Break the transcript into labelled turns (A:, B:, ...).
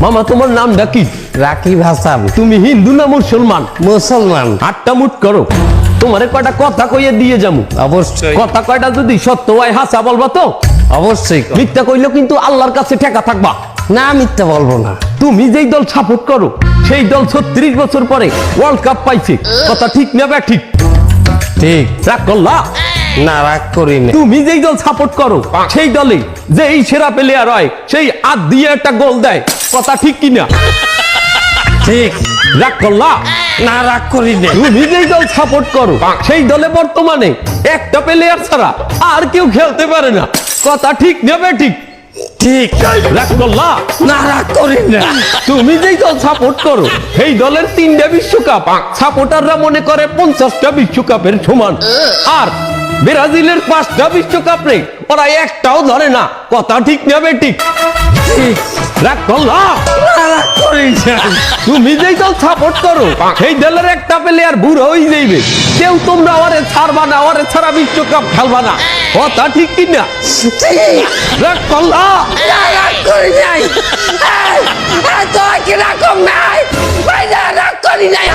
A: মামা তোমার নামটা কি?
B: রাকিব হাসান।
A: তুমি হিন্দু না মুসলমান?
B: মুসলমান।
A: আটটা মুট করো, তোমারে কয়টা কথা কইয়ে দিয়ে যাবো।
B: অবশ্যই।
A: কথা কয়টা যদি সত্য হয় হাসা বলবা তো?
B: অবশ্যই।
A: মিথ্যা কইলেও কিন্তু আল্লাহর কাছে ঠেকা থাকবা।
B: না, মিথ্যা বলবো না।
A: তুমি যেই দল সাপোর্ট করো সেই দল 36 বছর পরে ওয়ার্ল্ড কাপ পাইছে, কথা ঠিক না বা ঠিক?
B: ঠিক।
A: রাগ করলা?
B: না, রাগ করি না।
A: তুমি যেই দল সাপোর্ট করো সেই দলে যে এই সেরা প্লেয়ার হয় সেই হাত দিয়ে একটা গোল দেয়, কথা ঠিক কিনা?
B: ঠিক।
A: রাগ করলা?
B: না, রাগ করি না।
A: তুমি যেই দল সাপোর্ট করো সেই দলে বর্তমানে একটা প্লেয়ার ছাড়া আর কেউ খেলতে পারে না, কথা ঠিক না বা ঠিক?
B: ঠিক।
A: রাগ করলা?
B: না, রাগ করি না।
A: তুমি যেই দল সাপোর্ট করো সেই দলের 3টা বিশ্বকাপ সাপোর্টাররা মনে করে 50টা বিশ্বকাপের সমান, আর ব্রাজিলের 5টা বিশ্বকাপ রে ওরা একটাও ধরে না, কথা ঠিক না বে ঠিক?
B: ঠিক।
A: রাগ করলা?
B: না, রাগ করি না।
A: তুমি যেই দল সাপোর্ট করো সেই দলের একটা প্লেয়ার বুড়ো হয়ে যাইবে, কেউ তোমরা ওরে ছাড়বা না, ওরে ছাড়া বিশ্বকাপ খেলবা না, কথা ঠিক কিনা?
B: ঠিক।
A: রাগ করলা?
B: না, রাগ করি নাই। তোর কি রাগ নাই? রাগ করি নাই।